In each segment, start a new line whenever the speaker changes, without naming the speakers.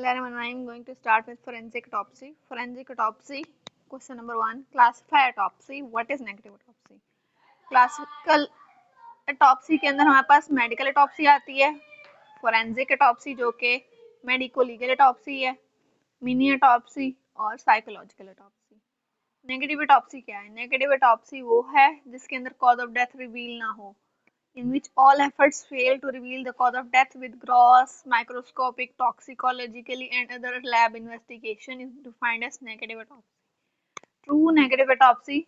Bismillahirrahmanirrahim. I am going to start with forensic autopsy. Forensic autopsy, question number 1. Classify autopsy. What is negative autopsy? Classical autopsy के अंदर हमारे पास medical autopsy आती है, forensic autopsy जो कि medico legal autopsy है, mini autopsy और psychological autopsy. Negative autopsy क्या है? नेगेटिव ऑटोप्सी वो है जिसके अंदर कॉज ऑफ डेथ रिवील ना हो, in which all efforts fail to reveal the cause of death with gross microscopic toxicologically and other lab investigation is defined as negative autopsy. True negative autopsy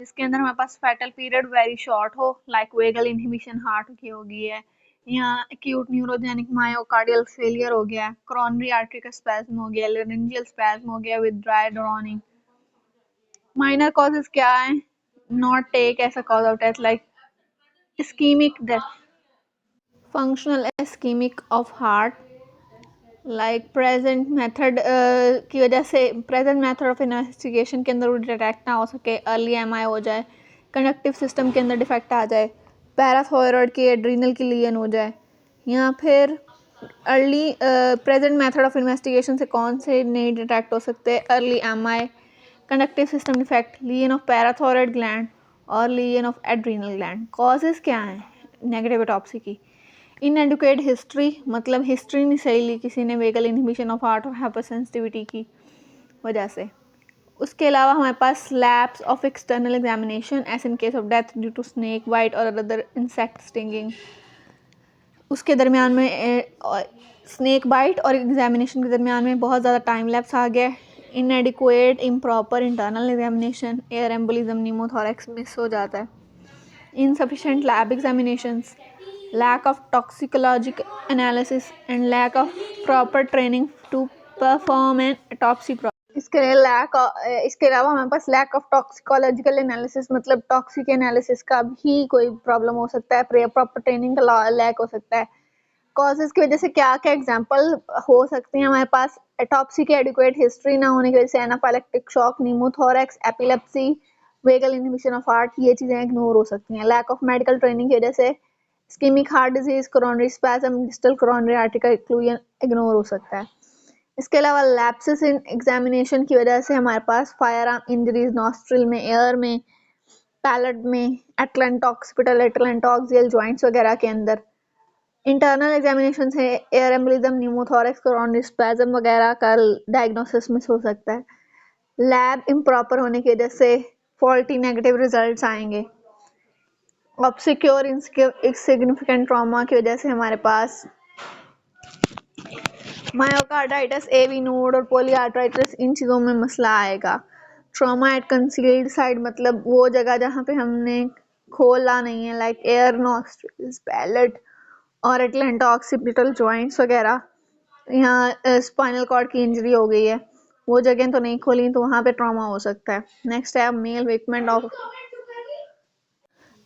जिसके अंदर हमारे पास फेटल period very short हो, like vagal inhibition heart की हो गई है, या acute neurogenic myocardial failure हो गया, कोरोनरी आर्टरी का स्पैज्म हो गया, लेरिंजियल स्पैज्म हो गया with dry drowning. Minor causes क्या है? Not take as a cause of death like ischemic death, functional ischemic of heart, like present method की वजह से present method of investigation के अंदर वो डिटेक्ट ना हो सके, अर्ली एमआई हो जाए, कंडक्टिव सिस्टम के अंदर डिफेक्ट आ जाए, पैराथायरॉयड की एड्रीनल की लीजन हो जाए, या फिर early present method of investigation से कौन से नहीं डिटेक्ट हो सकते, early MI, conductive system defect, lesion of parathyroid gland और lesion of adrenal gland. Causes क्या हैं नेगेटिव ऑटोप्सी की? इनएडुकेट हिस्ट्री, मतलब हिस्ट्री नहीं सही ली किसी ने वेगल इनहिबिशन ऑफ हार्ट और हाइपरसेंसिटिविटी की वजह से। उसके अलावा हमारे पास lapse of external examination as in case of death due to snake bite और अदर इंसेक्ट स्टिंगिंग। उसके दरमियान में स्नेक बाइट और एग्जामिनेशन के दरमियान में बहुत ज़्यादा टाइम लैप्स आ गया। इनएडिक्वेट improper internal examination, air embolism, pneumothorax miss हो जाता है। Insufficient lab examinations, lack of toxicologic analysis and lack of proper training to perform an autopsy process। इसके अलावा हमारे पास lack of toxicological analysis, मतलब टॉक्सिक एनालिसिस का भी कोई प्रॉब्लम हो सकता है, प्रॉपर ट्रेनिंग का लैक हो सकता है। कॉजेज की वजह से क्या क्या एग्जांपल हो सकती हैं हमारे पास? ऑटोप्सी की एडिक्वेट हिस्ट्री ना होने की वजह से anaphylactic shock, pneumothorax, epilepsy, vagal inhibition of heart, ये चीजें इग्नोर हो सकती हैं। लैक ऑफ मेडिकल ट्रेनिंग की वजह से ischemic heart disease, coronary spasm, distal coronary artery का एक्लूजन इग्नोर हो सकता है। इसके अलावा लैप्सेस इन एग्जामिनेशन की वजह से हमारे पास फायर आर्म इंजरीज, नॉस्ट्रिल में, एयर में, पैलेट में, एटलेंटॉक्सिपिटल, एटलेंटॉक्सियल जॉइंट्स वगैरह के अंदर। इंटरनल एग्जामिनेशन से air embolism, pneumothorax, coronary spasm वगैरह का डायग्नोसिस मिस हो सकता है। लैब इम्प्रॉपर होने की वजह से फॉल्टी नेगेटिव रिजल्ट्स आएंगे। ऑब्सक्योर इनसिग्निफिकेंट ट्रॉमा की वजह से हमारे पास मायोकार्डाइटिस, एवी नोड और पॉलीआर्थराइटिस, इन चीज़ों में मसला आएगा। ट्रॉमा एट कंसील्ड साइड, मतलब वो जगह जहाँ पे हमने खोला नहीं है, लाइक एयर, नॉस्ट्रिल्स, पैलेट और एटलेंटा ऑक्सीपिटल जॉइंट्स वगैरह। यहाँ स्पाइनल कॉर्ड की इंजरी हो गई है, वो जगह तो नहीं खोली, तो वहाँ पे ट्रॉमा हो सकता है। नेक्स्ट है male victim of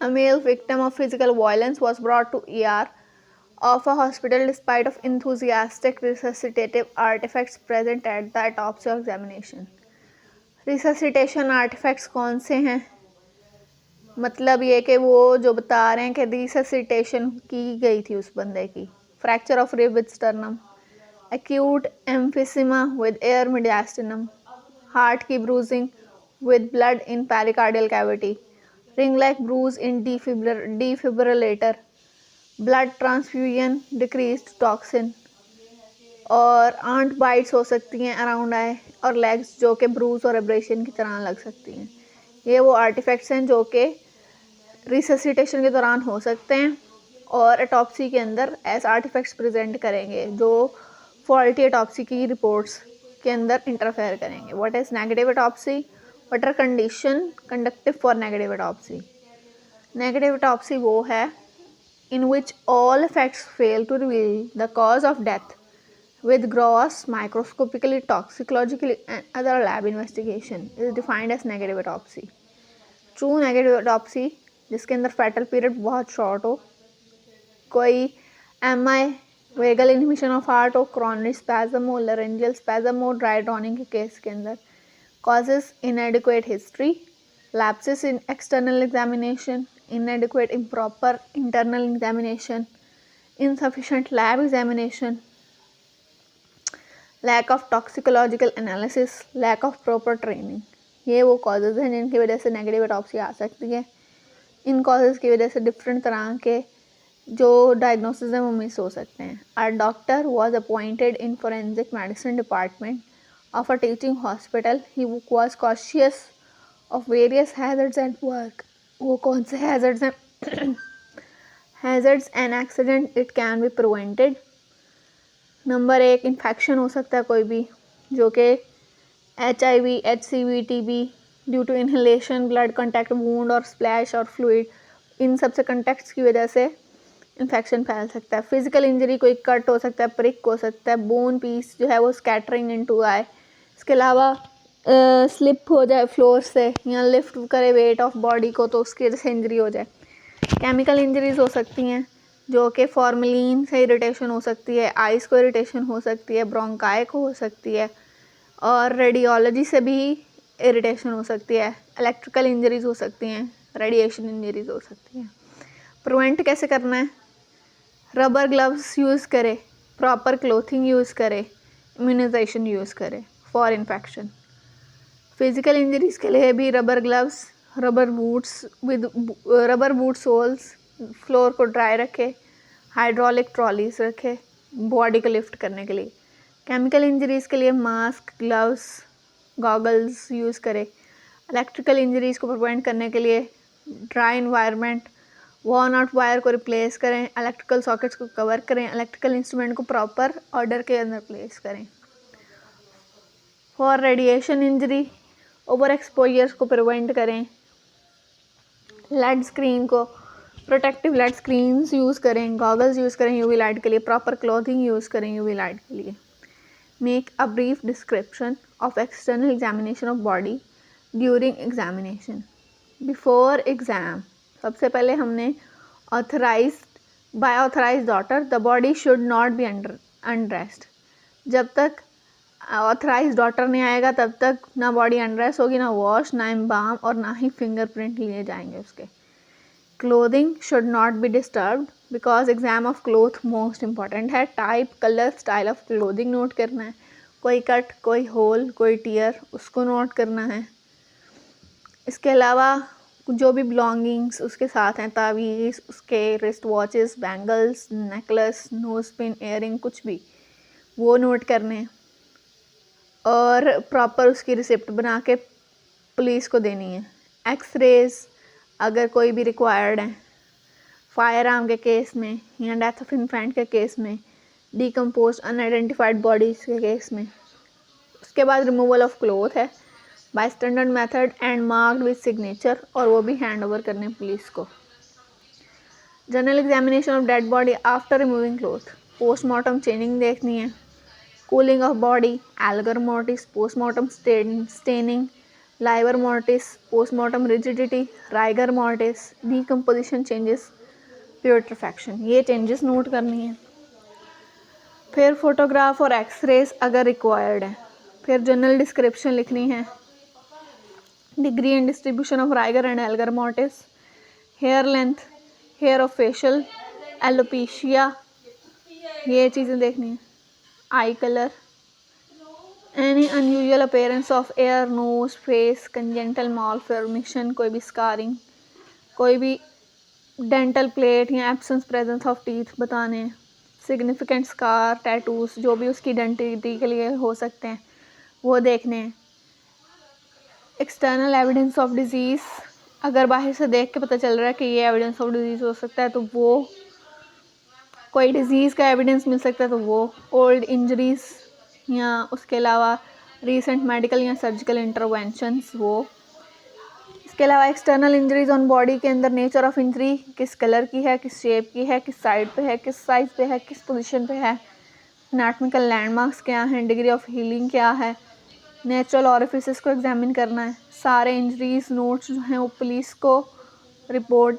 A male victim of physical violence was brought to ER of a hospital despite of enthusiastic resuscitative artifacts present at the autopsy examination। resuscitation artifacts कौन से हैं? मतलब ये कि वो जो बता रहे हैं कि resuscitation की गई थी उस बंदे की। fracture of rib with sternum, acute emphysema with air mediastinum, heart की bruising with blood in pericardial cavity, ring-like bruise in defibrillator, blood transfusion, decreased toxin, और आंट बाइट्स हो सकती हैं अराउंड आई और लेग्स जो कि ब्रूज और abrasion की तरह लग सकती हैं। ये वो आर्टिफैक्ट्स हैं जो कि रिससिटेशन के दौरान हो सकते हैं और ऑटोप्सी के अंदर एज आर्टिफैक्ट्स प्रेजेंट करेंगे जो फॉल्टी ऑटोप्सी की रिपोर्ट्स के अंदर इंटरफेयर करेंगे। What is negative autopsy? What are condition conductive for negative autopsy? Negative autopsy वो है in which all facts fail to reveal the cause of death with gross microscopically, toxicologically and other lab investigation is defined as negative autopsy। True negative autopsy जिसके अंदर fetal period बहुत short हो, कोई MI, vagal inhibition of heart हो, coronary spasm हो, laryngeal spasm हो, dry drowning के case के अंदर। causes inadequate history, lapses in external examination, inadequate improper internal examination, insufficient lab examination, lack of toxicological analysis, lack of proper training, ये वो causes हैं जिनकी वजह से नेगेटिव ऑटोप्सी आ सकती है। इन कॉजेज़ की वजह से डिफरेंट तरह के जो डायग्नोसिस हैं वो मिस हो सकते हैं। Our doctor was appointed in forensic medicine department of a teaching hospital, he was cautious of various hazards at work. वो कौन से हैजर्ड्स हैं? Hazards and accident it can be prevented. Number 1, infection हो सकता है कोई भी, जो कि HIV, HCV, TB due to inhalation, blood contact, wound और स्प्लैश और फ्लूइड, इन सब से कॉन्टैक्ट्स की वजह से इन्फेक्शन फैल सकता है। फिजिकल इंजरी, कोई कट हो सकता है, प्रिक हो सकता है, बोन पीस जो है वो स्कैटरिंग इनटू आई। इसके अलावा स्लिप हो जाए फ्लोर से या लिफ्ट करे वेट ऑफ बॉडी को तो उसकी वजह से इंजरी हो जाए। केमिकल इंजरीज हो सकती हैं जो कि फॉर्मलिन से इरिटेशन हो सकती है, आइस को इरिटेशन हो सकती है, ब्रोंकाई को हो सकती है और रेडियोलॉजी से भी इरिटेशन हो सकती है। इलेक्ट्रिकल इंजरीज हो सकती हैं, रेडिएशन इंजरीज हो सकती हैं। प्रिवेंट कैसे करना है? रबर ग्लव्स यूज़ करें, प्रॉपर क्लोथिंग यूज़ करें, इम्यूनाइजेशन यूज़ करें फॉर इन्फेक्शन। फिजिकल इंजरीज़ के लिए भी rubber gloves, rubber boot soles, floor को ड्राई रखें, हाइड्रोलिक ट्रॉलीज रखें बॉडी को लिफ्ट करने के लिए। केमिकल इंजरीज़ के लिए मास्क, ग्लव्स, गॉगल्स यूज़ करें। इलेक्ट्रिकल इंजरीज़ को प्रिवेंट करने के लिए dry environment, worn out wire को रिप्लेस करें, इलेक्ट्रिकल सॉकेट्स को कवर करें, इलेक्ट्रिकल इंस्ट्रूमेंट को प्रॉपर ऑर्डर के अंदर प्लेस करें। For radiation injury, over exposures को प्रिवेंट करें, लेड स्क्रीन को प्रोटेक्टिव लेड स्क्रीन्स यूज़ करें, गॉगल्स यूज़ करें यूवी लाइट के लिए, प्रॉपर क्लॉथिंग यूज़ करें यूवी लाइट के लिए। Make a brief description of external examination of body during examination. Before exam सबसे पहले हमने authorised bye authorised doctor the body should not B undressed. जब तक ऑथराइज डॉक्टर नहीं आएगा तब तक ना बॉडी अनड्रेस होगी, ना वॉश, ना एम्बाम और ना ही फिंगरप्रिंट लिए जाएंगे उसके। Clothing should not be disturbed because exam of cloth most important है। Type, colour, style of clothing note करना है। कोई कट, कोई होल, कोई टीयर, उसको नोट करना है। इसके अलावा जो भी बिलोंगिंग्स उसके साथ हैं, तावीज़, उसके wrist watches, bangles, necklace, nose pin, earring, कुछ भी, वो नोट करने और प्रॉपर उसकी रिसिप्ट बना के पुलिस को देनी है। एक्सरेज अगर कोई भी रिक्वायर्ड है, फायर आर्म के केस में या डेथ ऑफ इन्फेंट के केस में, डिकम्पोज अनआइडेंटिफाइड बॉडीज के केस में। उसके बाद रिमूवल ऑफ क्लोथ है by standard method and marked with signature, और वो भी हैंड ओवर करने पुलिस को। General examination of dead body after removing cloth. Postmortem changing देखनी है, cooling of body, algor mortis, postmortem staining, livor mortis, postmortem rigidity, rigor mortis, decomposition changes, putrefaction, ये changes note करनी है। फिर photograph और X-rays अगर required है। फिर जनरल डिस्क्रिप्शन लिखनी है, degree and distribution of rigor and algor mortis, hair length, hair of facial, alopecia, ये चीज़ें देखनी है। Eye colour, any unusual appearance of ear, nose, face, congenital malformation, कोई भी स्कारिंग, कोई भी डेंटल प्लेट या एब्सेंस प्रेजेंस ऑफ टीथ बताने, सिग्निफिकेंट स्कार, टैटूज जो भी उसकी आइडेंटिटी के लिए हो सकते हैं वो देखने हैं। एक्सटर्नल एविडेंस ऑफ डिजीज़, अगर बाहर से देख के पता चल रहा है कि ये एविडेंस ऑफ डिजीज़ हो सकता है तो वो, कोई डिजीज़ का एविडेंस मिल सकता है तो वो। ओल्ड इंजरीज या उसके अलावा रीसेंट मेडिकल या सर्जिकल इंटरवेंशंस, वो। इसके अलावा एक्सटर्नल इंजरीज ऑन बॉडी के अंदर नेचर ऑफ इंजरी, किस कलर की है, किस शेप की है, किस साइड पे है, किस साइज पे है, किस पोजीशन पे है, एनाटॉमिकल लैंडमार्क्स क्या हैं, डिग्री ऑफ हीलिंग क्या है, नेचुरल ऑरिफिसेस को एग्जामिन करना है। सारे इंजरीज नोट्स जो हैं वो पुलिस को रिपोर्ट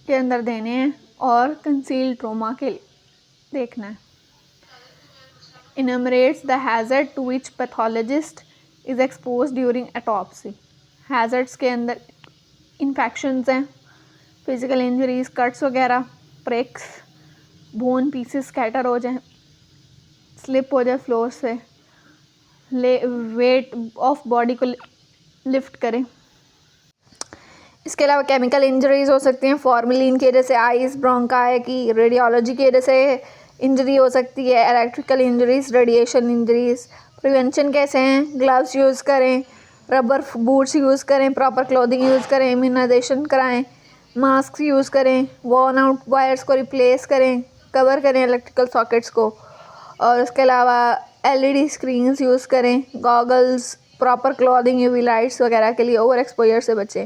के अंदर देने हैं और कंसील्ड ट्रॉमा के लिए देखना है। Enumerates the hazard to which pathologist is exposed during autopsy. Hazards के अंदर इन्फेक्शंस हैं, फिजिकल इंजरीज, कट्स वगैरह, प्रिक्स, बोन पीसेस स्कैटर हो जाए, स्लिप हो जाए फ्लोर से, वेट ऑफ बॉडी को लिफ्ट करें। इसके अलावा केमिकल इंजरीज हो सकती हैं, फॉर्मेलिन की वजह से आइस ब्रोंकाई की, रेडियोलॉजी की वजह से इंजरी हो सकती है, electrical injuries, radiation injuries. Prevention कैसे हैं? ग्लव्स यूज़ करें, रबर बूट्स यूज़ करें, प्रॉपर क्लोथिंग यूज़ करें, इम्यूनाइजेशन कराएं, मास्क यूज़ करें, वॉर्न आउट वायर्स को रिप्लेस करें, कवर करें इलेक्ट्रिकल सॉकेट्स को, और उसके अलावा एलईडी स्क्रीन्स यूज़ करें, goggles, proper clothing, UV lights वगैरह के लिए ओवर एक्सपोजर से बचें।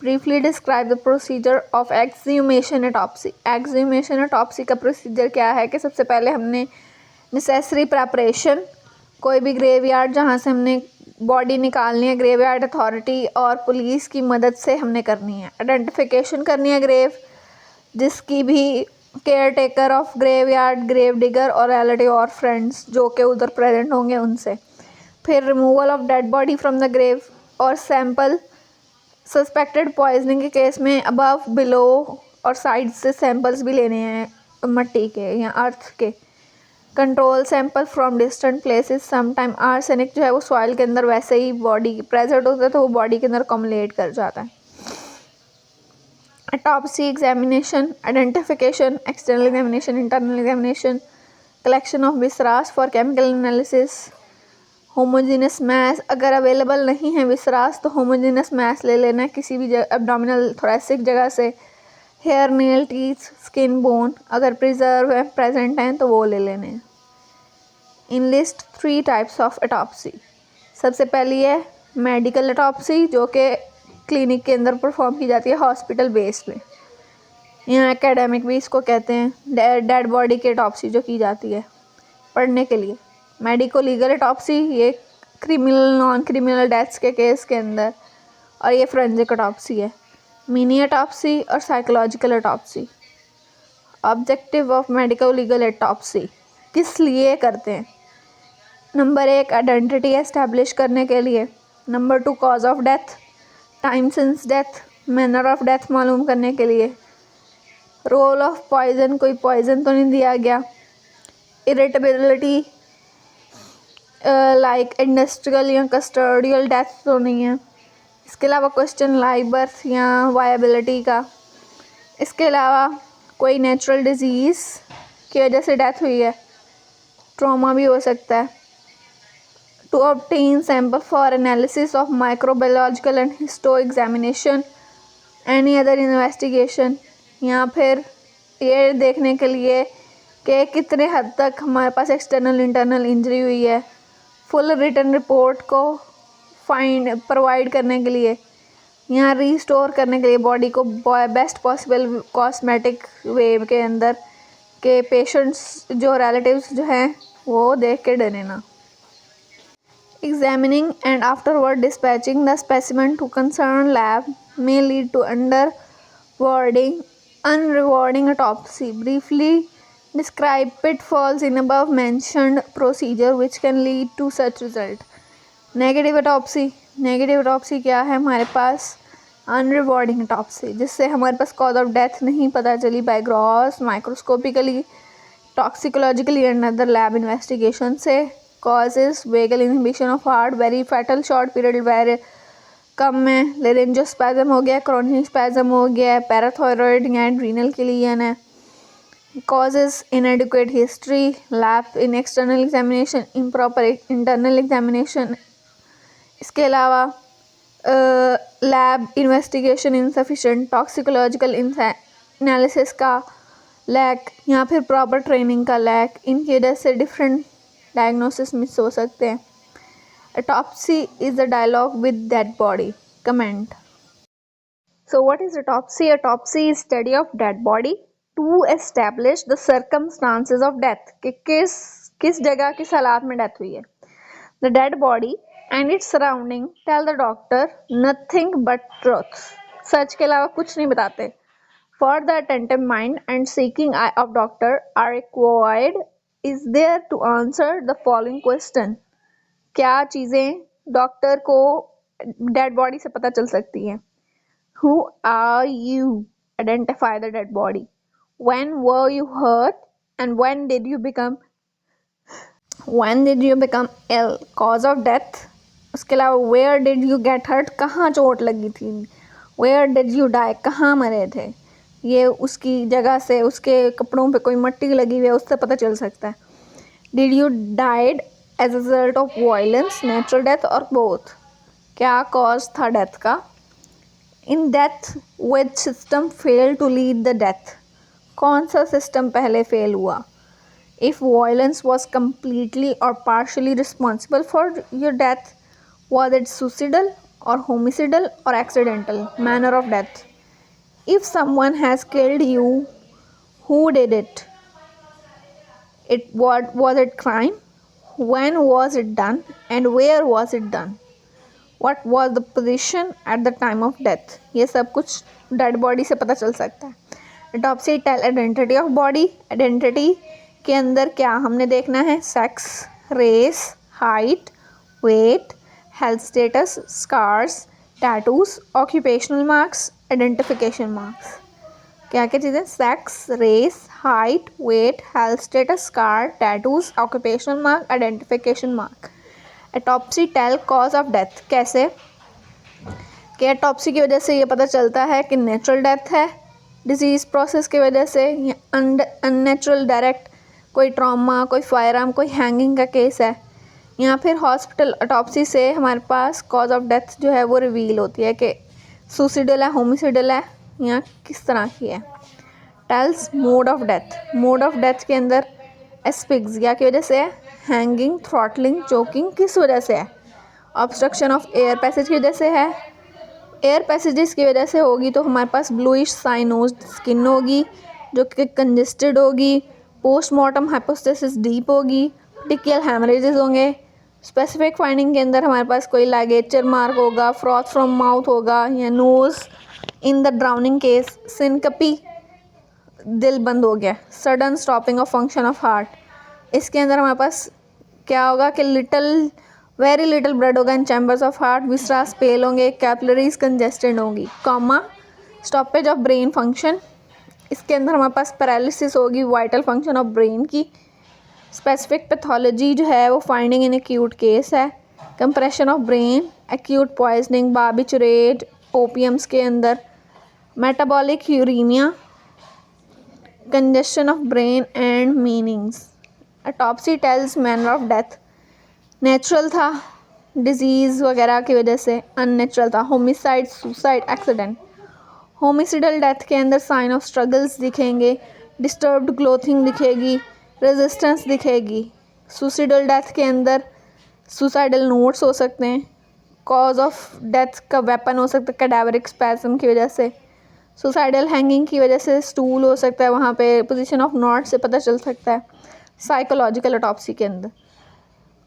Briefly describe the procedure of exhumation autopsy. Exhumation autopsy का प्रोसीजर क्या है कि सबसे पहले हमने नेसेसरी प्रेपरेशन, कोई भी ग्रेवयार्ड जहाँ से हमने बॉडी निकालनी है, ग्रेवयार्ड अथॉरिटी और पुलिस की मदद से हमने करनी है। आइडेंटिफिकेशन करनी है ग्रेव, जिसकी भी care taker of graveyard, grave digger और रिलेटिव और फ्रेंड्स जो कि उधर प्रेजेंट होंगे उनसे। फिर removal of dead body from the grave और सैंपल सस्पेक्टेड पॉइजनिंग के केस में अबव, बिलो और साइड से सैंपल्स भी लेने हैं मट्टी के या अर्थ के। Control sample from distant places. Sometime arsenic जो है वो सॉइल के अंदर वैसे ही बॉडी प्रेजेंट होता है तो वो बॉडी के अंदर कम्युलेट कर जाता है। Autopsy examination, identification, external examination, internal examination, collection of visceras for chemical analysis, homogeneous mass. अगर अवेलेबल नहीं है विसरास तो होमोजीनस मैस ले लेना है किसी भी एब्डोमिनल थोरेसिक जगह से। Hair, nail, teeth, skin, bone अगर प्रिजर्व है, प्रेजेंट हैं तो वो ले लेने हैं। Enlist 3 types of autopsy. सबसे पहली है मेडिकल ऑटोप्सी जो कि क्लिनिक के अंदर परफॉर्म की जाती है हॉस्पिटल बेस पे, यहाँ एकेडमिक भी इसको कहते हैं। डेड बॉडी की ऑटोप्सी जो की जाती है पढ़ने के लिए। मेडिको लीगल ऑटोप्सी, ये क्रिमिनल नॉन क्रिमिनल डेथ्स के केस के अंदर, और ये फोरेंसिक ऑटोप्सी है। मिनी ऑटोप्सी और psychological autopsy. Objective of medico legal autopsy, किस लिए करते हैं? नंबर 1 आइडेंटिटी एस्टैब्लिश करने के लिए। Number 2 cause of death, time since death, manner of death मालूम करने के लिए। रोल ऑफ पॉइजन, कोई पॉइजन तो नहीं दिया गया। इरिटेबिलिटी लाइक इंडस्ट्रियल या कस्टोडियल डेथ तो नहीं है। इसके अलावा क्वेश्चन लाइफ बर्थ या वायबिलिटी का। इसके अलावा कोई नेचुरल डिजीज़ की वजह से डेथ हुई है, ट्रॉमा भी हो सकता है। To obtain sample for analysis of microbiological and histo examination, any other investigation, या फिर ये देखने के लिए कि कितने हद तक हमारे पास एक्सटर्नल इंटरनल इंजरी हुई है। फुल रिटन रिपोर्ट को प्रोवाइड करने के लिए, यहाँ रीस्टोर करने के लिए बॉडी को बेस्ट पॉसिबल कॉस्मेटिक वे के अंदर के पेशेंट्स जो रिलेटिव्स जो हैं वो देख के डरे ना। Examining and afterward dispatching the specimen to concern lab may lead to unrewarding autopsy. Briefly describe pitfalls in above mentioned procedure which can lead to such result. Negative autopsy. Negative autopsy क्या है हमारे पास? अनरिवॉर्डिंग autopsy, जिससे हमारे पास cause of death नहीं पता चली by gross microscopically, toxicologically and other lab investigation से। Causes vagal inhibition of heart, very fatal short period वेर कम में, लेरेंजोस्पैज्म हो गया, क्रोनिक स्पैज्म हो गया, पैराथायरॉयड या एड्रीनल क्लियन है। causes inadequate history, lab in external examination, improper internal examination। इसके अलावा lab investigation insufficient, toxicological analysis का लैक या फिर प्रॉपर ट्रेनिंग का लैक, इनकी वजह से डिफरेंट डायग्नोसिस मिस हो सकते हैं। Autopsy is a dialogue with dead body. Comment. So what is autopsy? Autopsy is study of dead body to establish the circumstances of death. कि किस जगह किस हालात में डेथ हुई है। The dead body and its surrounding tell the doctor nothing but truth. सच के अलावा कुछ नहीं बताते। For the attentive mind and seeking eye of doctor are required is there to answer the following question. क्या चीज़ें doctor को dead body से पता चल सकती हैं? Who are you? Identify the dead body. When were you hurt and when did you become When did you become ill? Cause of death. उसके अलावा where did you get hurt? कहाँ चोट लगी थी? Where did you die? कहाँ मरे थे? ये उसकी जगह से, उसके कपड़ों पे कोई मट्टी लगी हुई है उससे पता चल सकता है. Did you died as a result of violence, natural death or both? क्या cause था death का? In death, which system failed to lead the death? कौन सा system पहले fail हुआ? If violence was completely or partially responsible for your death, was it suicidal or homicidal or accidental? Manner of death. If someone has killed you, who did it? What was it crime? When was it done and where was it done? What was the position at the time of death? ये सब कुछ dead body से पता चल सकता है. Autopsy tell identity of body. Identity के अंदर क्या हमने देखना है? Sex, race, height, weight, health status, scars, tattoos, occupational marks, identification marks. क्या क्या चीज़ें? Sex, race, height, weight, health status, scar, tattoos, occupational mark, identification mark. Autopsy tell cause of death. कैसे? कि ऑटोप्सी की वजह से ये पता चलता है कि नेचुरल डेथ है, डिजीज़ प्रोसेस की वजह से, या अननेचुरल डायरेक्ट कोई ट्रॉमा, कोई फायर आर्म, कोई हैंगिंग का केस है, या फिर हॉस्पिटल ऑटोप्सी से हमारे पास कॉज ऑफ डेथ जो है वो रिवील होती है कि सुसाइडल है, होमिसाइडल है, या किस तरह की है. Tells mode of death. Mode of death के अंदर एस्फिक्सिया की वजह से है, हैंगिंग, थ्रॉटलिंग, चोकिंग किस वजह से है? ऑब्स्ट्रक्शन ऑफ एयर पैसेज की वजह से है. एयर पैसेजेस की वजह से होगी तो हमारे पास ब्लूइश साइनोज स्किन होगी जो कि कंजेस्टेड होगी. पोस्टमार्टम हाइपोस्टेसिस डीप होगी. टिकियल हैमरेजेस होंगे. स्पेसिफिक फाइंडिंग के अंदर हमारे पास कोई लाइगेचर मार्क होगा, फ्रॉथ फ्रॉम माउथ होगा, या nose. In the drowning case syncope, दिल बंद हो गया. Sudden stopping of function of heart. इसके अंदर हमारे पास क्या होगा कि वेरी लिटिल ब्लड होगा in chambers of heart. Visceras pale होंगे, कैपिलरीज कंजेस्टेड होंगी. Coma, stoppage of brain function. इसके अंदर हमारे पास पैरालिसिस होगी वाइटल फंक्शन ऑफ ब्रेन की. स्पेसिफिक पैथोलॉजी जो है वो फाइंडिंग इन एक्यूट केस है. Compression of brain, acute poisoning, barbiturate, opiums के अंदर. Metabolic uraemia, congestion of brain and meninges. Autopsy tells manner of death. Natural था, disease वगैरह की वजह से. अननेचुरल था, homicide, suicide, accident. Homicidal death के अंदर साइन ऑफ स्ट्रगल्स दिखेंगे, डिस्टर्ब्ड क्लोथिंग दिखेगी, रेजिस्टेंस दिखेगी. सुसाइडल डेथ के अंदर सुसाइडल नोट्स हो सकते हैं. कॉज ऑफ डेथ का वेपन हो सकता है कैडावरिक स्पैस्म की वजह से. सुसाइडल हैंगिंग की वजह से स्टूल हो सकता है, वहाँ पे पोजीशन ऑफ नॉट से पता चल सकता है. साइकोलॉजिकल ऑटोप्सी के अंदर.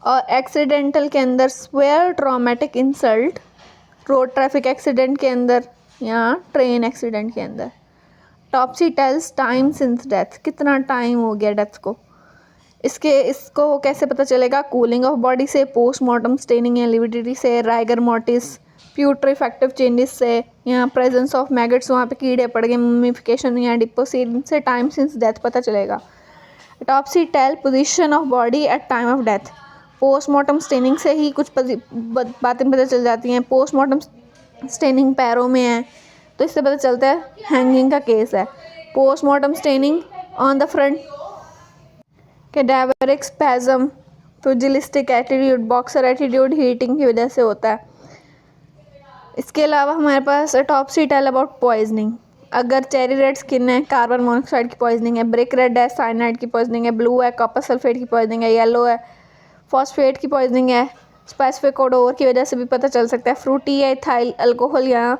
और एक्सीडेंटल के अंदर severe traumatic insult, road traffic accident के अंदर या ट्रेन एक्सीडेंट के अंदर. Autopsy tells time since death. कितना टाइम हो गया डेथ को. इसको कैसे पता चलेगा? कूलिंग ऑफ बॉडी से, पोस्टमार्टम स्टेनिंग या लिविडिटी से, राइगर मोर्टिस, प्यूट्रीफैक्टिव चेंजेस से, या प्रेजेंस ऑफ मैगट्स, वहाँ पे कीड़े पड़ गए, ममिफिकेशन या डिपोसिट से टाइम सिंस डेथ पता चलेगा. Autopsy tell position of body at time of death. Postmortem staining से ही कुछ बातें पता चल जाती हैं. पोस्टमार्टम स्टेनिंग पैरों में है तो इससे पता चलता है हैंगिंग का केस है. Postmortem staining on the front, cadaveric spasm, pugilistic attitude, boxer attitude, heating की वजह से होता है. इसके अलावा हमारे पास ऑटोप्सी टेल अबाउट पॉइजनिंग. अगर चेरी रेड स्किन है, कार्बन मोनोऑक्साइड की पॉइजनिंग है. ब्रिक रेड है, साइनाइड की पॉइजनिंग है. ब्लू है, कॉपर सल्फेट की पॉइजनिंग है. येलो है, फॉस्फेट की पॉइजनिंग है. स्पेसिफिक ओडोर की वजह से भी पता चल सकता है. फ्रूटी है, इथाइल अल्कोहल या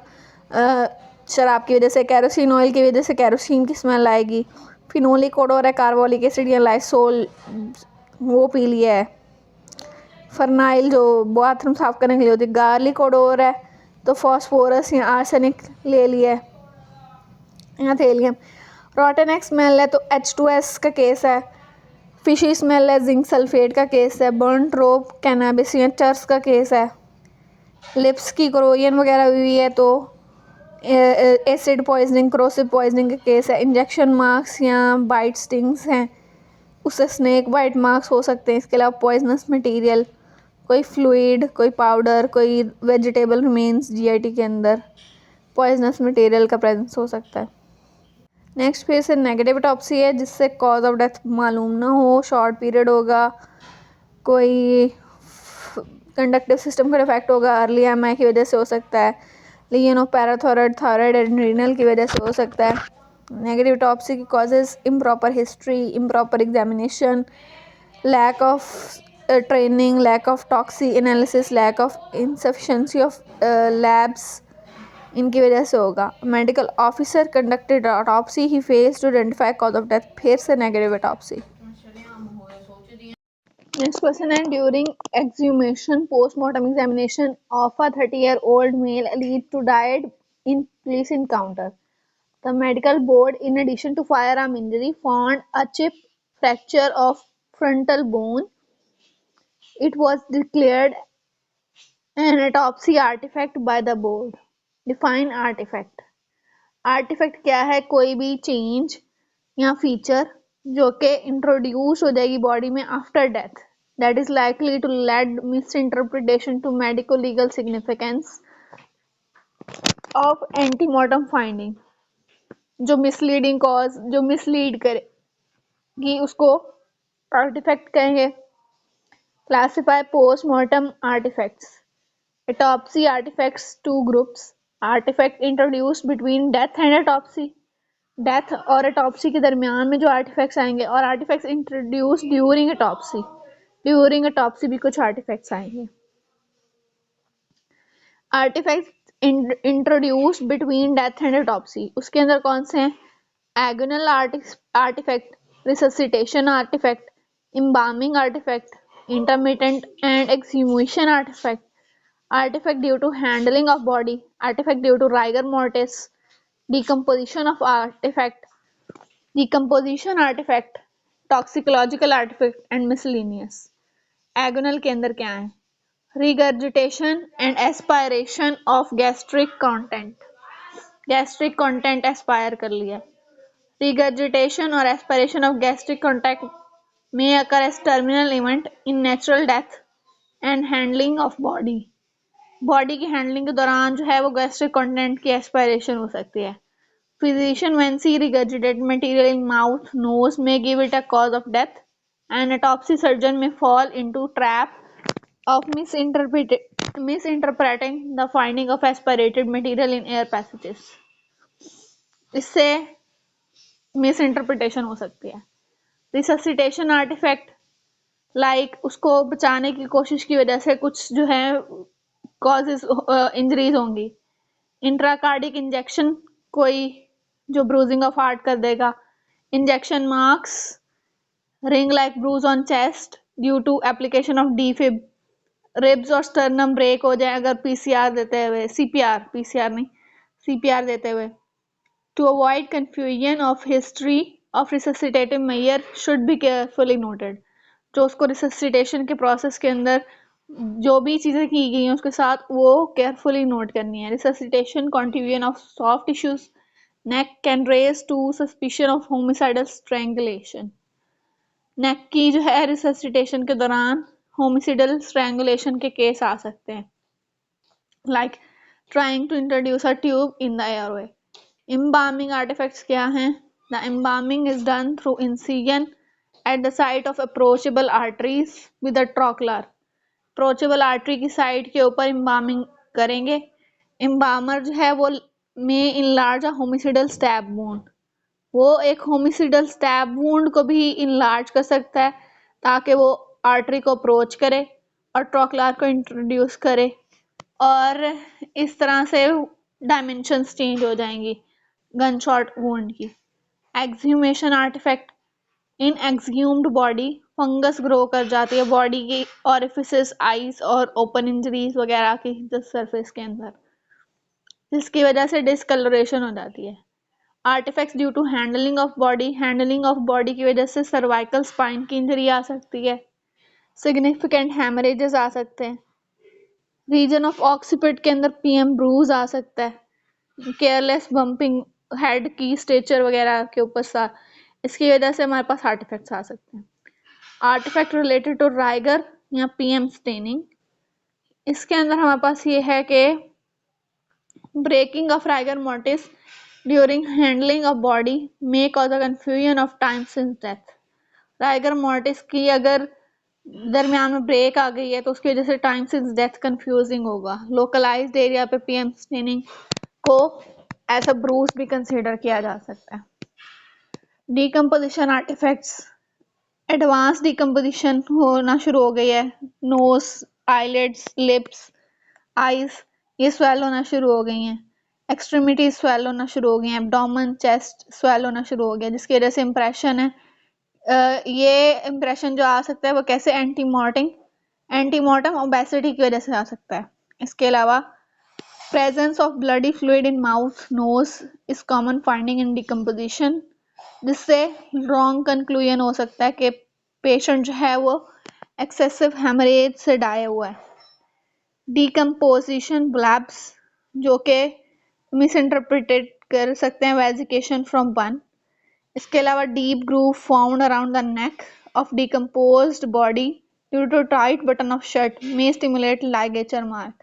शराब की वजह से. कैरोसिन ऑयल की वजह से कैरोसिन की स्मेल आएगी. फिनोलिक ओडोर है, कार्बोलिक एसिड या लाइसोल वो पी लिया है. फर्नाइल जो बाथरूम साफ करने के लिए होती है. गार्लिक ओडोर है तो फॉस्फोरस या आर्सेनिक ले लिया है या थेलियम. रॉटन एक्स स्मेल है तो H2S का केस है. फिशी स्मेल है, जिंक सल्फेट का केस है. बर्न रोप, कैनाबिस या चर्स का केस है. लिप्स की क्रोयन वगैरह हुई है तो एसिड पॉइजनिंग, क्रोसिव पॉइजनिंग का केस है. इंजेक्शन मार्क्स या बाइट स्टिंग्स हैं उससे स्नेक बाइट मार्क्स हो सकते हैं। इसके अलावा पॉइजनस मटेरियल, कोई फ्लूइड, कोई पाउडर, कोई वेजिटेबल रिमेन्स जीआईटी के अंदर पॉइजनस मटेरियल का प्रेजेंस हो सकता है। नेक्स्ट फिर से नेगेटिव ऑटोप्सी है, जिससे कॉज ऑफ डेथ मालूम ना हो, शॉर्ट पीरियड होगा, कोई कंडक्टिव सिस्टम का डिफेक्ट होगा, अर्ली एमआई की वजह से हो सकता है, lesion of parathyroid, thyroid and renal की वजह से हो सकता है। नेगेटिव ऑटोप्सी की causes improper history, improper examination, lack of training, lack of toxic analysis, lack of insufficiency of labs, इनकी वजह से होगा। मेडिकल ऑफिसर कंडक्टेड ऑटोप्सी, ही fails to identify cause of death, फिर से नेगेटिव ऑटोप्सी। नेक्स्ट क्वेश्चन है, during exhumation postmortem examination of a 30-year-old male alleged to died in police encounter. The medical board, in addition to firearm injury, found a chip fracture of frontal bone. It was declared an autopsy artifact by the board. Define artifact. Artifact क्या है? कोई भी change या feature जो कि introduce हो जाएगी body में after death, that is likely to led misinterpretation to medico legal significance of antemortem finding. जो मिसलीडिंग कॉज, जो मिसलीड करेगी, उसको आर्टिफैक्ट कहेंगे। Classify postmortem artifacts. Autopsy artifacts, two groups. Artifact introduced between death and autopsy. Death और autopsy के दरमियान में जो आर्टिफैक्ट्स आएंगे, और artifacts introduce during autopsy. During autopsy भी कुछ आर्टिफैक्ट्स आएंगे। Artifacts introduce between death and autopsy, उसके अंदर कौन से हैं? Agonal artifact, resuscitation artifact, embalming artifact, intermittent and exhumation artifact, artifact due to handling of body, artifact due to rigor mortis, decomposition artifact, toxicological artifact and miscellaneous. agonal के अंदर क्या है? regurgitation and aspiration of gastric content aspire कर लिया। regurgitation और aspiration of gastric content may occur as terminal event in natural death and handling of body. Body की handling के दौरान जो है वो गैस्ट्रिक कंटेंट की एस्पायरेशन हो सकती है। Physician when see regurgitated material in mouth nose may give it a cause of death and autopsy surgeon may fall into trap of misinterpreting the finding of aspirated material in air passages. इससे misinterpretation हो सकती है। Resuscitation artefact, like उसको बचाने की कोशिश की वजह से कुछ जो है कॉजेज इंजरीज होंगी। इंट्राकार्डिक इंजेक्शन, कोई जो ब्रूजिंग ऑफ हार्ट कर देगा। Injection marks, ring like bruise on chest due to application of defib. Ribs और स्टर्नम ब्रेक हो जाए अगर पीसीआर देते हुए, पीसीआर नहीं, सीपीआर देते हुए। To avoid confusion of history of resuscitative measure should be carefully noted. जो उसको रिससिटेशन के प्रोसेस के अंदर जो भी चीजें की गई हैं उसके साथ वो केयरफुली नोट करनी है। Resuscitation, contusion of soft tissues, neck can raise to suspicion of homicidal strangulation. Neck की जो है रिससिटेशन के दौरान होमिसाइडल स्ट्रैंगुलेशन के केस आ सकते हैं, like trying to introduce a tube in the airway. Embalming artifacts क्या हैं? The embalming is done through incision at the site of approachable arteries with a trocar. Approachable artery की side के ऊपर embalming करेंगे। Embalmer जो है वो में इनलार्ज अ होमिसाइडल स्टैब वुंड, वो एक होमिसाइडल स्टैब वुंड को भी इनलार्ज कर सकता है ताकि वो आर्टरी को अप्रोच करे और ट्रोकलर को इंट्रोड्यूस करे, और इस तरह से डायमेंशंस चेंज हो जाएंगी गन शॉट वुंड की। एक्सह्यूमेशन आर्टिफैक्ट, इन एक्सह्यूम्ड बॉडी फंगस ग्रो कर जाती है बॉडी की ऑरिफिसेस, आईज और ओपन इंजरीज वगैरह की सरफेस के अंदर, जिसकी वजह से डिसकलरेशन हो जाती है। Artifacts due to handling of body, handling of body की वजह से सर्वाइकल स्पाइन की इंजरी आ सकती है। सिग्निफिकेंट हैमरेजेस आ सकते हैं। रीजन ऑफ ऑक्सीपिट के अंदर पीएम ब्रूज आ सकता है। केयरलेस बम्पिंग हेड की स्ट्रेचर वगैरह के ऊपर सा, इसकी वजह से हमारे पास आर्टिफैक्ट्स आ सकते हैं। आर्टिफैक्ट रिलेटेड टू राइगर या पीएम स्टेनिंग। इसके अंदर हमारे पास ये है कि breaking of rigor mortis during handling of body may cause a confusion of time since death। Rigor mortis की अगर दरमियान में ब्रेक आ गई है तो उसकी वजह से टाइम सिंस डेथ कंफ्यूजिंग होगा। लोकलाइज्ड एरिया पे पीएम स्टेनिंग को एज अ ब्रूस भी कंसीडर किया जा सकता है। डिकम्पोजिशन आर्टिफैक्ट्स, एडवांस डिकम्पोजिशन होना शुरू हो गई है। नोज, आईलिड्स, लिप्स, आईज ये स्वेल होना शुरू हो गई हैं। एक्सट्रीमिटी स्वेल होना शुरू हो गई हैं। एब्डोमेन, चेस्ट स्वेल होना शुरू हो गया, जिसकी वजह से इंप्रेशन है। ये इंप्रेशन जो आ सकता है वो कैसे, एंटीमोर्टम ओबेसिटी की वजह से आ सकता है। इसके अलावा presence of bloody fluid in mouth, nose is common finding in decomposition, जिससे रॉन्ग कंक्लूजन हो सकता है कि पेशेंट जो है वो एक्सेसिव हेमरेज से डाया हुआ है। डिकम्पोजिशन ब्लैब्स जो कि मिस इंटरप्रिटेड कर सकते हैं वेजिकेशन फ्रॉम बर्न। इसके अलावा deep groove found around the neck of decomposed body due to tight button of shirt may stimulate ligature mark.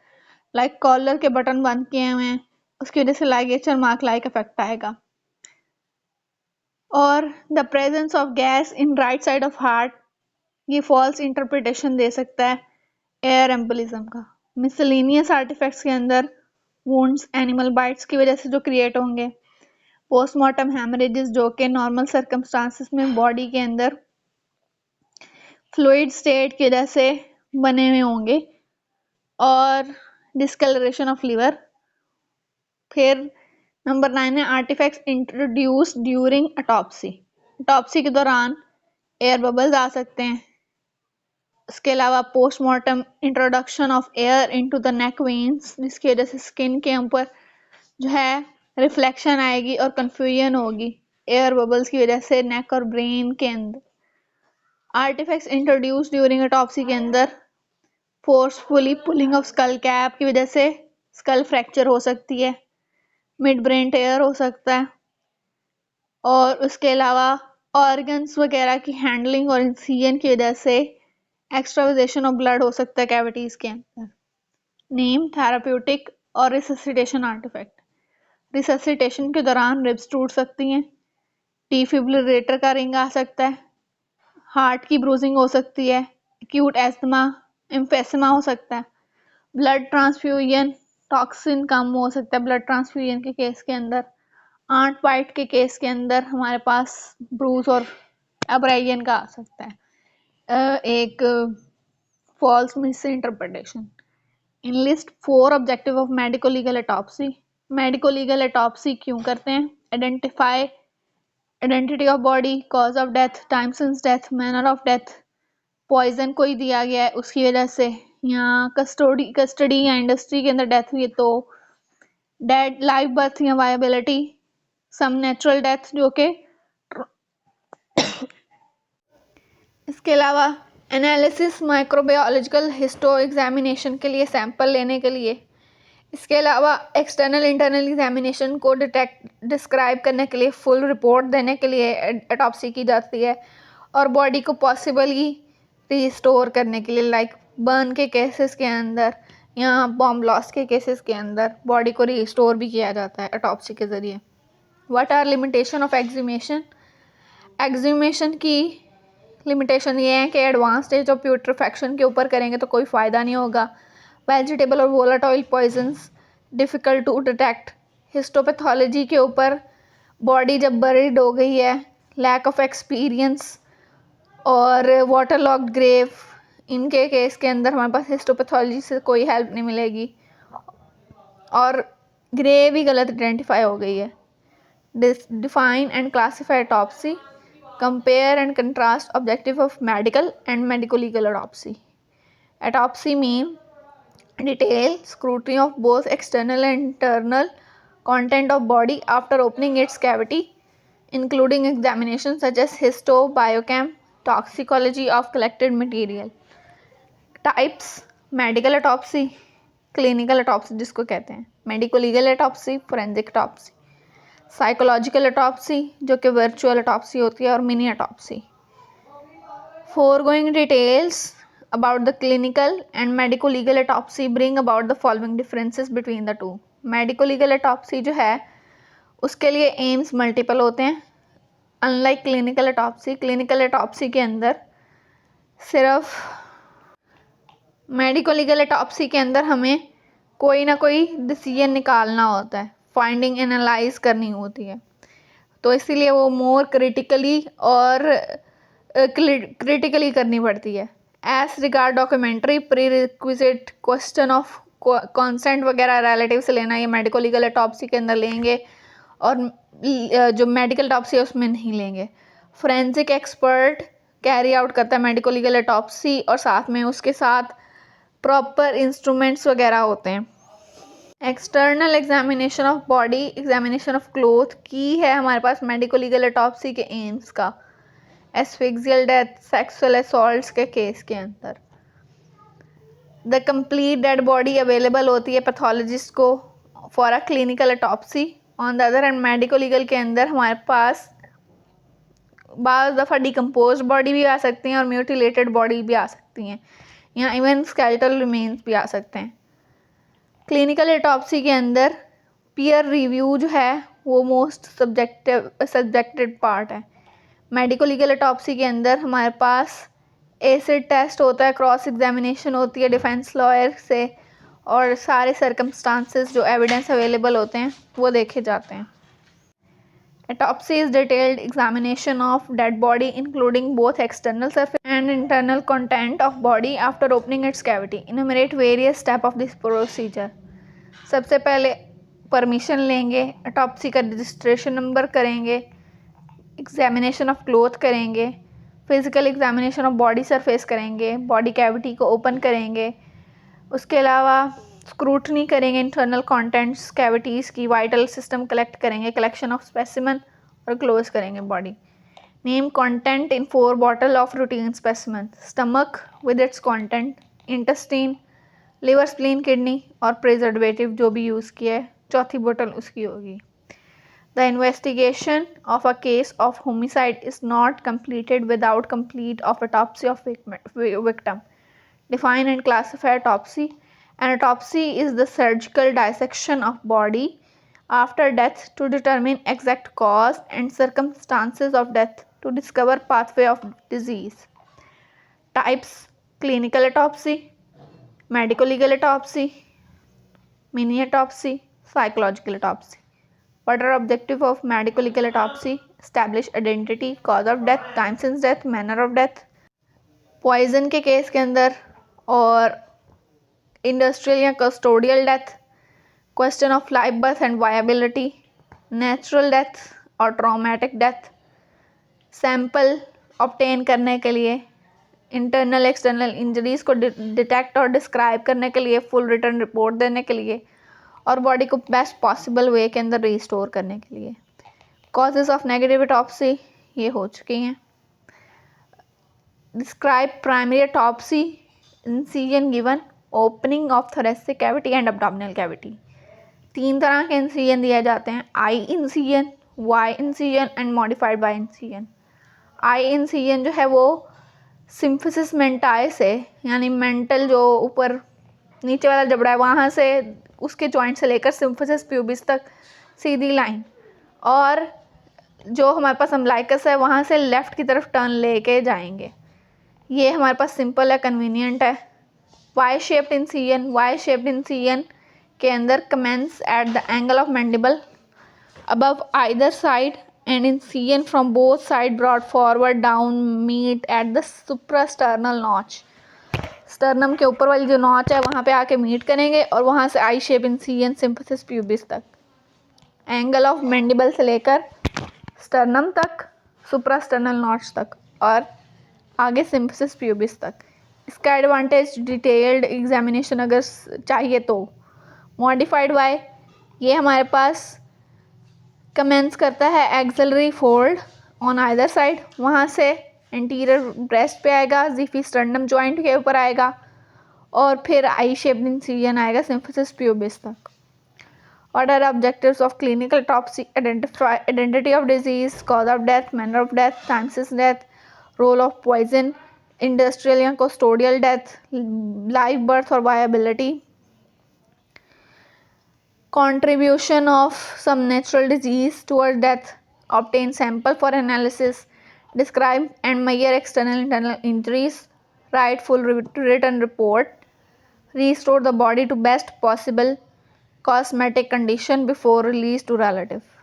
Like collar के बटन बंद किए हुए हैं, उसकी वजह से लाइगेचर मार्क लाइक इफेक्ट आएगा। और the presence of gas in right side of heart, ये फॉल्स इंटरप्रिटेशन दे सकता है एयर एम्बोलिज्म का। मिसलेनियस आर्टिफैक्ट्स के अंदर वुंड्स एनिमल बाइट्स की वजह से जो क्रिएट होंगे। पोस्टमार्टम हेमरेजेस जो कि नॉर्मल सर्कमस्टांसिस में बॉडी के अंदर फ्लूइड स्टेट की वजह से बने हुए होंगे। और डिस्कलरेशन ऑफ लिवर। फिर नंबर 9 है artifacts introduced during autopsy. Autopsy के दौरान एयर बबल्स आ सकते हैं। इसके अलावा postmortem introduction of air into the neck veins, जिसकी वजह से स्किन के ऊपर जो है रिफ्लेक्शन आएगी और कंफ्यूजन होगी एयर बबल्स की वजह से नेक और ब्रेन के अंदर। आर्टिफैक्ट्स इंट्रोड्यूस ड्यूरिंग ऑटोप्सी के अंदर forcefully pulling of skull cap की वजह से स्कल फ्रैक्चर हो सकती है। मिड ब्रेन टेयर हो सकता है। और उसके अलावा ऑर्गन्स वगैरह की हैंडलिंग और इंसिजन की वजह से एक्स्ट्रावाजेशन ऑफ ब्लड हो सकता है कैविटीज के अंदर। नेम थेराप्यूटिक और रिससिटेशन आर्टिफैक्ट। रिससिटेशन के दौरान रिब्स टूट सकती हैं। डिफिब्रिलेटर का रिंग आ सकता है। हार्ट की ब्रूजिंग हो सकती है। एक्यूट एस्थमा, एम्फेसिमा हो सकता है। ब्लड ट्रांसफ्यूजन, टॉक्सिन कम हो सकता है ब्लड ट्रांसफ्यूजन के केस के अंदर। आंट बाइट के केस के अंदर हमारे पास ब्रूज और एब्रेजन का आ सकता है। एक false misinterpretation. Enlist 4 objective of medico legal autopsy. Medico legal autopsy क्यों करते हैं? Identify identity of body, cause of death, time since death, manner of death. Poison कोई दिया गया है उसकी वजह से, या कस्टडी या इंडस्ट्री के अंदर डेथ हुई है तो डेड, लाइव बर्थ या वायबिलिटी, सम नेचुरल डेथ जो कि। इसके अलावा एनालिसिस माइक्रोबायोलॉजिकल हिस्टो एग्जामिनेशन के लिए, सैंपल लेने के लिए। इसके अलावा एक्सटर्नल इंटरनल एग्जामिनेशन को डिस्क्राइब करने के लिए, फुल रिपोर्ट देने के लिए ऑटोप्सी की जाती है। और बॉडी को पॉसिबली रिस्टोर करने के लिए, लाइक बर्न के केसेस के अंदर या बॉम्ब ब्लास्ट के केसेस के अंदर बॉडी को रिस्टोर भी किया जाता है ऑटोप्सी के ज़रिए। What are limitation of exhumation? Exhumation की लिमिटेशन ये है कि एडवांस स्टेज ऑफ प्यूट्रिफैक्शन के ऊपर करेंगे तो कोई फ़ायदा नहीं होगा। वेजिटेबल और volatile poisons difficult to detect. Histopathology के ऊपर बॉडी जब बरीड हो गई है, लैक ऑफ एक्सपीरियंस और वाटर लॉक्ड ग्रेव, इनके केस के अंदर हमारे पास हिस्टोपैथोलॉजी से कोई हेल्प नहीं मिलेगी और ग्रेव ही गलत आइडेंटिफाई हो गई है। Define and classify autopsy. Compare and contrast objective of medical and medico legal autopsy. Autopsy में detail scrutiny of both external and internal content of body after opening its cavity, including examinations such as histo, biochem, toxicology of collected material. Types: medical autopsy, clinical autopsy जिसको कहते हैं, medico legal autopsy, forensic autopsy, psychological autopsy जो कि virtual autopsy होती है, और mini autopsy. Foregoing details about the clinical and medico-legal autopsy bring about the following differences between the two. Medico-legal autopsy जो है उसके लिए एम्स मल्टीपल होते हैं, unlike clinical autopsy. Clinical autopsy के अंदर सिर्फ मेडिको-लीगल ऑटोप्सी के अंदर हमें कोई ना कोई डिसीजन निकालना होता है, फाइंडिंग एनालाइज करनी होती है, तो इसीलिए वो मोर क्रिटिकली और क्रिटिकली करनी पड़ती है। As regard documentary prerequisite question of consent वगैरह रिलेटिव से लेना, ये मेडिको लीगल ऑटोप्सी के अंदर लेंगे और जो मेडिकल ऑटोप्सी है उसमें नहीं लेंगे। फोरेंसिक एक्सपर्ट कैरी आउट करता है मेडिको लीगल ऑटोप्सी और साथ में उसके साथ प्रॉपर इंस्ट्रूमेंट्स वगैरह होते हैं। External examination of body, examination of cloth की है हमारे पास मेडिको लीगल ऑटोप्सी के एम्स का। एस्फिक्सियल डेथ, सेक्सुअल असॉल्ट्स के केस के अंदर the complete dead body available होती है पैथोलॉजिस्ट को for a clinical autopsy. On the other and medico legal के अंदर हमारे पास बाज़ दफ़ा डिकम्पोज बॉडी भी आ सकती हैं और म्यूटिलेटेड बॉडी भी आ सकती हैं, या इवन स्केलेटल रिमेन्स भी आ सकते हैं। क्लिनिकल ऑटोप्सी के अंदर पीयर रिव्यू जो है वो मोस्ट सब्जेक्टेड पार्ट है। मेडिको लीगल ऑटोप्सी के अंदर हमारे पास एसिड टेस्ट होता है, क्रॉस एग्जामिनेशन होती है डिफेंस लॉयर से, और सारे सर्कमस्टांसेस जो एविडेंस अवेलेबल होते हैं वो देखे जाते हैं। Autopsy is detailed examination of dead body including both external surface and internal content of body after opening its cavity. Enumerate various steps of this procedure. सबसे पहले परमिशन लेंगे, ऑटोप्सी का रजिस्ट्रेशन नंबर करेंगे, एग्जामिनेशन ऑफ क्लोथ करेंगे, physical examination of body surface करेंगे, body cavity को open करेंगे, उसके अलावा स्क्रूटनी करेंगे इंटरनल कंटेंट्स कैविटीज़ की, वाइटल सिस्टम कलेक्ट करेंगे, कलेक्शन ऑफ स्पेसिमन, और क्लोज करेंगे body. Name content in 4 bottle of routine specimen, stomach with its content, intestine, liver, spleen, kidney और प्रिजर्वेटिव जो भी यूज़ किया है, चौथी बोतल उसकी होगी। The investigation of a case of homicide is not completed without complete of autopsy of victim. Define and classify autopsy. An autopsy is the surgical dissection of body after death to determine exact cause and circumstances of death to discover pathway of disease. Types: clinical autopsy, medico-legal autopsy, mini autopsy, psychological autopsy. What are objective of medico-legal autopsy? Establish identity, cause of death, time since death, manner of death. Poison के case के अंदर और industrial या custodial death, question of life birth and viability, natural death और traumatic death, sample obtain करने के लिए, internal external injuries को डिटेक्ट और डिस्क्राइब करने के लिए, फुल रिटर्न रिपोर्ट देने के लिए, और बॉडी को बेस्ट पॉसिबल वे के अंदर रिस्टोर करने के लिए। कॉजेज ऑफ नेगेटिव ऑटोप्सी ये हो चुकी हैं। Describe primary autopsy, incision given, opening of thoracic cavity and abdominal cavity. 3 तरह के इंसिजन दिए जाते हैं, I incision, Y incision and modified Y incision. I incision जो है वो सिम्फिसिस मेंटाई से, यानी मेंटल जो ऊपर नीचे वाला जबड़ा है वहाँ से, उसके जॉइंट से लेकर सिम्फिसिस प्यूबिस तक सीधी लाइन, और जो हमारे पास अम्बलाइकस है वहाँ से लेफ़्ट की तरफ टर्न लेके जाएंगे। ये हमारे पास सिंपल है, कन्वीनियंट है। वाई शेप्ड इंसिजन के अंदर commence at the angle of mandible above either side and incision from both side brought forward down meet at the suprasternal notch. Sternum के ऊपर वाली जो नॉच है वहाँ पे आके मीट करेंगे और वहाँ से आई शेप इंसिजन सिम्फिसिस प्यूबिस तक, एंगल ऑफ मैंडिबल से लेकर स्टर्नम तक, सुप्रास्टर्नल नॉच तक और आगे सिम्फिसिस प्यूबिस तक। इसका एडवांटेज डिटेल्ड एग्जामिनेशन अगर चाहिए तो। मॉडिफाइड वाई, ये हमारे पास कमेंस करता है axillary fold on either side, वहाँ से एंटीरियर ब्रेस्ट पे आएगा, जीफी स्टर्नम जॉइंट के ऊपर आएगा और फिर आई शेप्ड इंसिजन आएगा सिम्फिसिस प्यूबिस तक। What are objectives of clinical autopsy? Identify identity of disease, cause of death, manner of death, time since death, role of poison, industrial या custodial death, live birth or viability, contribution of some natural disease toward death, obtain sample for analysis, describe and measure external internal injuries, write full written report, restore the body to best possible cosmetic condition before release to relative.